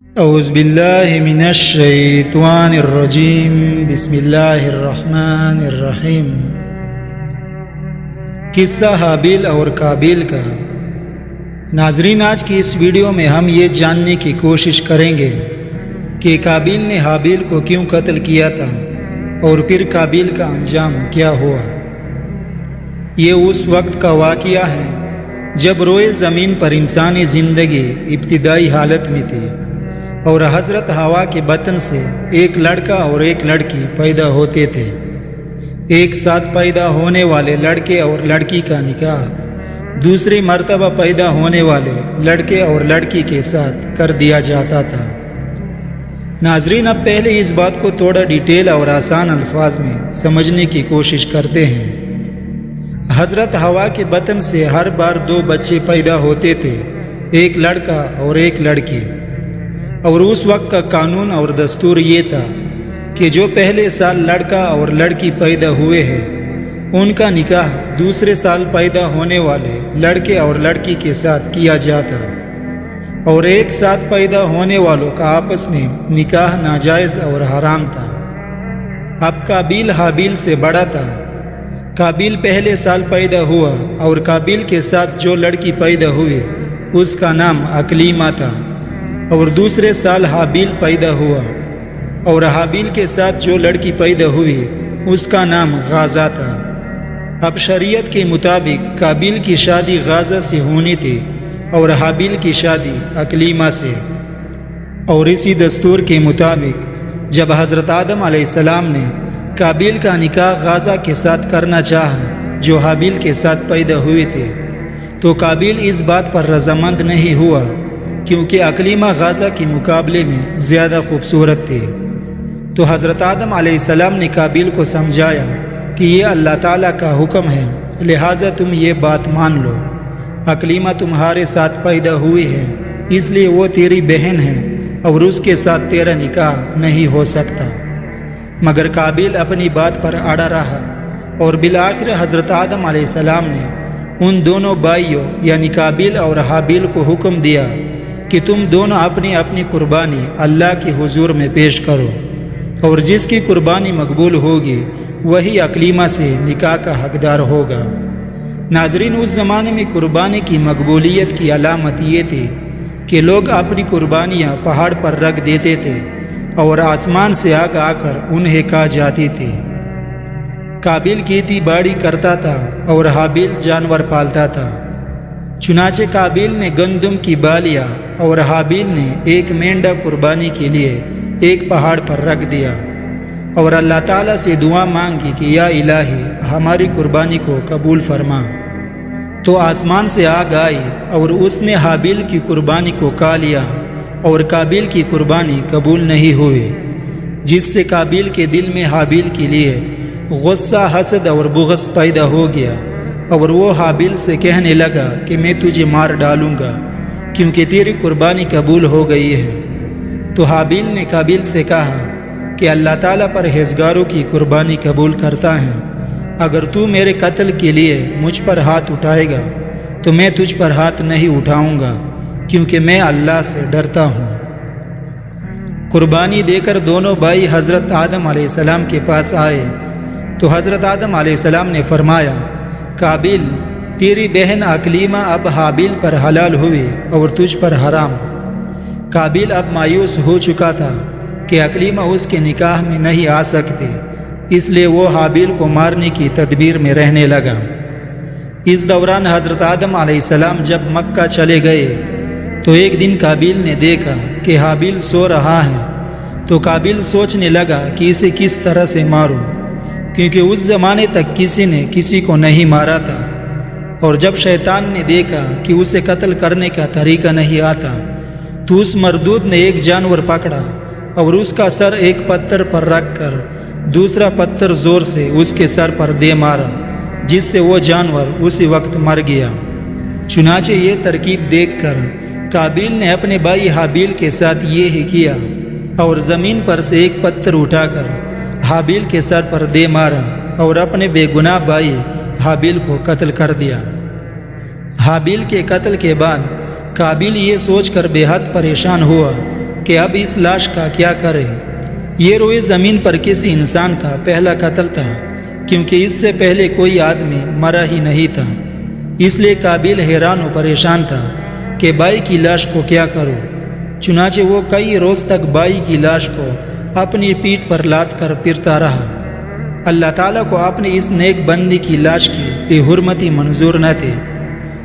اعوذ باللہ من الشیطان الرجیم بسم اللہ الرحمن الرحیم۔ قصہ حابیل اور قابیل کا۔ ناظرین، آج کی اس ویڈیو میں ہم یہ جاننے کی کوشش کریں گے کہ قابیل نے حابیل کو کیوں قتل کیا تھا اور پھر قابیل کا انجام کیا ہوا۔ یہ اس وقت کا واقعہ ہے جب روئے زمین پر انسانی زندگی ابتدائی حالت میں تھی اور حضرت حوا کے بطن سے ایک لڑکا اور ایک لڑکی پیدا ہوتے تھے۔ ایک ساتھ پیدا ہونے والے لڑکے اور لڑکی کا نکاح دوسری مرتبہ پیدا ہونے والے لڑکے اور لڑکی کے ساتھ کر دیا جاتا تھا۔ ناظرین، اب پہلے اس بات کو تھوڑا ڈیٹیل اور آسان الفاظ میں سمجھنے کی کوشش کرتے ہیں۔ حضرت حوا کے بطن سے ہر بار دو بچے پیدا ہوتے تھے، ایک لڑکا اور ایک لڑکی، اور اس وقت کا قانون اور دستور یہ تھا کہ جو پہلے سال لڑکا اور لڑکی پیدا ہوئے ہیں ان کا نکاح دوسرے سال پیدا ہونے والے لڑکے اور لڑکی کے ساتھ کیا جاتا، اور ایک ساتھ پیدا ہونے والوں کا آپس میں نکاح ناجائز اور حرام تھا۔ اب قابیل حابیل سے بڑا تھا۔ قابیل پہلے سال پیدا ہوا اور قابیل کے ساتھ جو لڑکی پیدا ہوئی اس کا نام اکلیمہ تھا، اور دوسرے سال حابیل پیدا ہوا اور حابیل کے ساتھ جو لڑکی پیدا ہوئی اس کا نام غازہ تھا۔ اب شریعت کے مطابق قابیل کی شادی غازہ سے ہونی تھی اور حابیل کی شادی اکلیمہ سے، اور اسی دستور کے مطابق جب حضرت آدم علیہ السلام نے قابیل کا نکاح غازہ کے ساتھ کرنا چاہا جو حابیل کے ساتھ پیدا ہوئے تھے، تو قابیل اس بات پر رضامند نہیں ہوا کیونکہ اکلیمہ غازہ کے مقابلے میں زیادہ خوبصورت تھی۔ تو حضرت آدم علیہ السلام نے قابیل کو سمجھایا کہ یہ اللہ تعالیٰ کا حکم ہے، لہٰذا تم یہ بات مان لو۔ اکلیمہ تمہارے ساتھ پیدا ہوئی ہے، اس لیے وہ تیری بہن ہے اور اس کے ساتھ تیرا نکاح نہیں ہو سکتا۔ مگر قابیل اپنی بات پر اڑا رہا اور بالآخر حضرت آدم علیہ السلام نے ان دونوں بھائیوں یعنی قابیل اور حابیل کو حکم دیا کہ تم دونوں اپنی اپنی قربانی اللہ کے حضور میں پیش کرو، اور جس کی قربانی مقبول ہوگی وہی اکلیمہ سے نکاح کا حقدار ہوگا۔ ناظرین، اس زمانے میں قربانی کی مقبولیت کی علامت یہ تھی کہ لوگ اپنی قربانیاں پہاڑ پر رکھ دیتے تھے اور آسمان سے آگ آ کر انہیں کھا جاتی تھی۔ قابیل کھیتی باڑی کرتا تھا اور حابیل جانور پالتا تھا۔ چنانچہ قابیل نے گندم کی بالیاں اور حابیل نے ایک مینڈا قربانی کے لیے ایک پہاڑ پر رکھ دیا اور اللہ تعالیٰ سے دعا مانگی کہ یا الہی ہماری قربانی کو قبول فرما۔ تو آسمان سے آگ آئی اور اس نے حابیل کی قربانی کو کھا لیا اور قابیل کی قربانی قبول نہیں ہوئی، جس سے قابیل کے دل میں حابیل کے لیے غصہ، حسد اور بغض پیدا ہو گیا، اور وہ حابیل سے کہنے لگا کہ میں تجھے مار ڈالوں گا کیونکہ تیری قربانی قبول ہو گئی ہے۔ تو حابیل نے قابیل سے کہا کہ اللہ تعالیٰ پرہیزگاروں کی قربانی قبول کرتا ہے، اگر تو میرے قتل کے لیے مجھ پر ہاتھ اٹھائے گا تو میں تجھ پر ہاتھ نہیں اٹھاؤں گا کیونکہ میں اللہ سے ڈرتا ہوں۔ قربانی دے کر دونوں بھائی حضرت آدم علیہ السلام کے پاس آئے تو حضرت آدم علیہ السلام نے فرمایا، قابیل، تیری بہن اکلیمہ اب حابیل پر حلال ہوئی اور تجھ پر حرام۔ قابیل اب مایوس ہو چکا تھا کہ اکلیمہ اس کے نکاح میں نہیں آ سکتی، اس لیے وہ حابیل کو مارنے کی تدبیر میں رہنے لگا۔ اس دوران حضرت آدم علیہ السلام جب مکہ چلے گئے تو ایک دن قابیل نے دیکھا کہ حابیل سو رہا ہے، تو قابیل سوچنے لگا کہ اسے کس طرح سے ماروں، کیونکہ اس زمانے تک کسی نے کسی کو نہیں مارا تھا، اور جب شیطان نے دیکھا کہ اسے قتل کرنے کا طریقہ نہیں آتا تو اس مردود نے ایک جانور پکڑا اور اس کا سر ایک پتھر پر رکھ کر دوسرا پتھر زور سے اس کے سر پر دے مارا، جس سے وہ جانور اسی وقت مر گیا۔ چنانچہ یہ ترکیب دیکھ کر قابیل نے اپنے بھائی حابیل کے ساتھ یہ ہی کیا اور زمین پر سے ایک پتھر اٹھا کر حابیل کے سر پر دے مارا اور اپنے بے گناہ بھائی حابیل کو قتل کر دیا۔ حابیل کے قتل کے بعد قابیل یہ سوچ کر بے حد پریشان ہوا کہ اب اس لاش کا کیا کرے۔ یہ روئے زمین پر کسی انسان کا پہلا قتل تھا، کیونکہ اس سے پہلے کوئی آدمی مرا ہی نہیں تھا۔ اس لیے قابیل حیران و پریشان تھا کہ بھائی کی لاش کو کیا کروں۔ چنانچہ وہ کئی روز تک بھائی کی لاش کو اپنی پیٹھ پر لاد کر پھرتا رہا۔ اللہ تعالیٰ کو اپنے اس نیک بندی کی لاش کی بے حرمتی منظور نہ تھی۔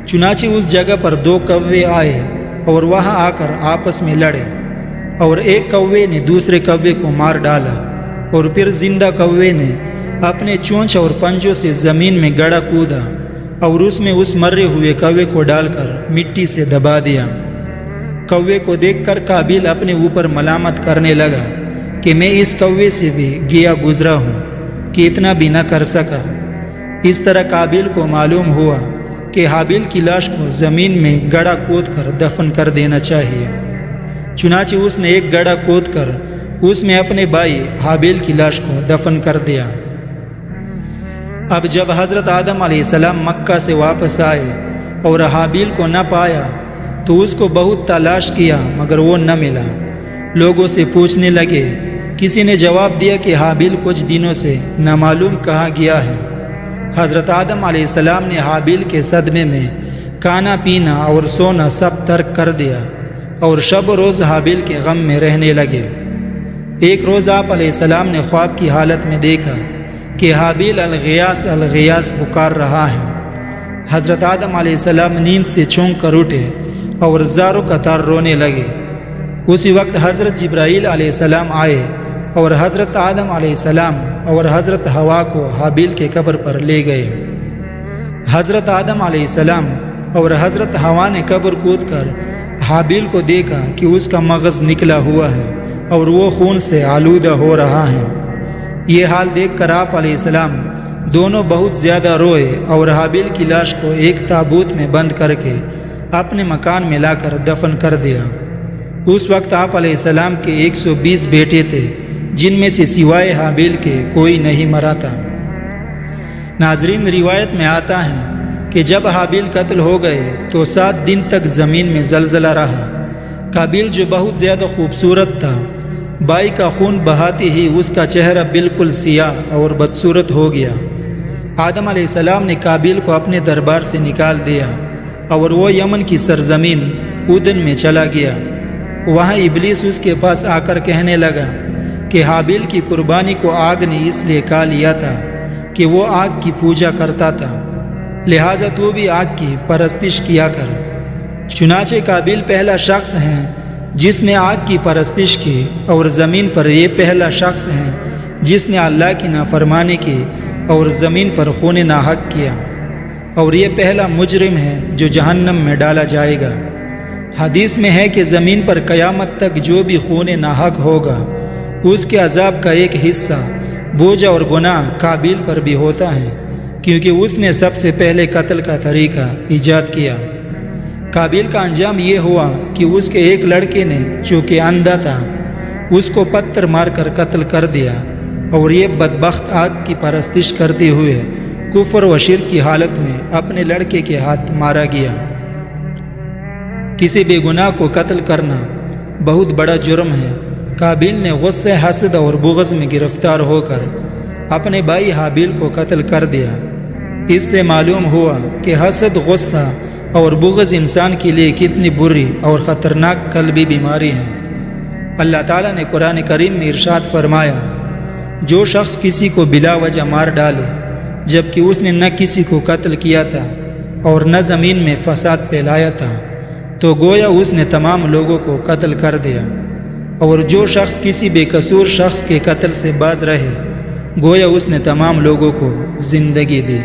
چنانچہ اس جگہ پر 2 کوے آئے اور وہاں آ کر آپس میں لڑے، اور ایک کوے نے دوسرے کوے کو مار ڈالا، اور پھر زندہ کوے نے اپنے چونچ اور پنجوں سے زمین میں گڑا کودا اور اس میں اس مرے ہوئے کوے کو ڈال کر مٹی سے دبا دیا۔ کوے کو دیکھ کر قابیل اپنے اوپر ملامت کرنے لگا کہ میں اس کوے سے بھی گیا گزرا ہوں کہ اتنا بھی نہ کر سکا۔ اس طرح قابیل کو معلوم ہوا کہ حابیل کی لاش کو زمین میں گڑا کود کر دفن کر دینا چاہیے۔ چنانچہ اس نے ایک گڑا کود کر اس میں اپنے بھائی حابیل کی لاش کو دفن کر دیا۔ اب جب حضرت آدم علیہ السلام مکہ سے واپس آئے اور حابیل کو نہ پایا تو اس کو بہت تلاش کیا مگر وہ نہ ملا۔ لوگوں سے پوچھنے لگے۔ کسی نے جواب دیا کہ حابیل کچھ دنوں سے نامعلوم کہاں گیا ہے۔ حضرت آدم علیہ السلام نے حابیل کے صدمے میں کھانا پینا اور سونا سب ترک کر دیا اور شب و روز حابیل کے غم میں رہنے لگے۔ ایک روز آپ علیہ السلام نے خواب کی حالت میں دیکھا کہ حابیل الغیاث الغیاث پکار رہا ہے۔ حضرت آدم علیہ السلام نیند سے چونک کر اٹھے اور زاروں قطار رونے لگے۔ اسی وقت حضرت جبرائیل علیہ السلام آئے اور حضرت آدم علیہ السلام اور حضرت حوا کو حابیل کے قبر پر لے گئے۔ حضرت آدم علیہ السلام اور حضرت حوا نے قبر کود کر حابیل کو دیکھا کہ اس کا مغز نکلا ہوا ہے اور وہ خون سے آلودہ ہو رہا ہے۔ یہ حال دیکھ کر آپ علیہ السلام دونوں بہت زیادہ روئے اور حابیل کی لاش کو ایک تابوت میں بند کر کے اپنے مکان میں لا کر دفن کر دیا۔ اس وقت آپ علیہ السلام کے 120 بیٹے تھے، جن میں سے سوائے حابیل کے کوئی نہیں مرا تھا۔ ناظرین، روایت میں آتا ہے کہ جب حابیل قتل ہو گئے تو 7 دن تک زمین میں زلزلہ رہا۔ قابیل جو بہت زیادہ خوبصورت تھا، بھائی کا خون بہاتے ہی اس کا چہرہ بالکل سیاہ اور بدصورت ہو گیا۔ آدم علیہ السلام نے قابیل کو اپنے دربار سے نکال دیا اور وہ یمن کی سرزمین اودن میں چلا گیا۔ وہاں ابلیس اس کے پاس آ کر کہنے لگا کہ حابیل کی قربانی کو آگ نے اس لیے کھا لیا تھا کہ وہ آگ کی پوجا کرتا تھا، لہٰذا تو بھی آگ کی پرستش کیا کر۔ چنانچہ قابیل پہلا شخص ہے جس نے آگ کی پرستش کی، اور زمین پر یہ پہلا شخص ہے جس نے اللہ کی نافرمانی کی اور زمین پر خون ناحق کیا، اور یہ پہلا مجرم ہے جو جہنم میں ڈالا جائے گا۔ حدیث میں ہے کہ زمین پر قیامت تک جو بھی خون ناحق ہوگا اس کے عذاب کا ایک حصہ بوجھ اور گناہ قابیل پر بھی ہوتا ہے، کیونکہ اس نے سب سے پہلے قتل کا طریقہ ایجاد کیا۔ قابیل کا انجام یہ ہوا کہ اس کے ایک لڑکے نے جو کہ اندھا تھا اس کو پتھر مار کر قتل کر دیا، اور یہ بدبخت آگ کی پرستش کرتے ہوئے کفر و شرک کی حالت میں اپنے لڑکے کے ہاتھ مارا گیا۔ کسی بے گناہ کو قتل کرنا بہت بڑا جرم ہے۔ قابیل نے غصے، حسد اور بغض میں گرفتار ہو کر اپنے بھائی حابیل کو قتل کر دیا۔ اس سے معلوم ہوا کہ حسد، غصہ اور بغض انسان کے لیے کتنی بری اور خطرناک قلبی بیماری ہے۔ اللہ تعالیٰ نے قرآن کریم میں ارشاد فرمایا، جو شخص کسی کو بلا وجہ مار ڈالے جبکہ اس نے نہ کسی کو قتل کیا تھا اور نہ زمین میں فساد پھیلایا تھا تو گویا اس نے تمام لوگوں کو قتل کر دیا، اور جو شخص کسی بے قصور شخص کے قتل سے باز رہے گویا اس نے تمام لوگوں کو زندگی دی۔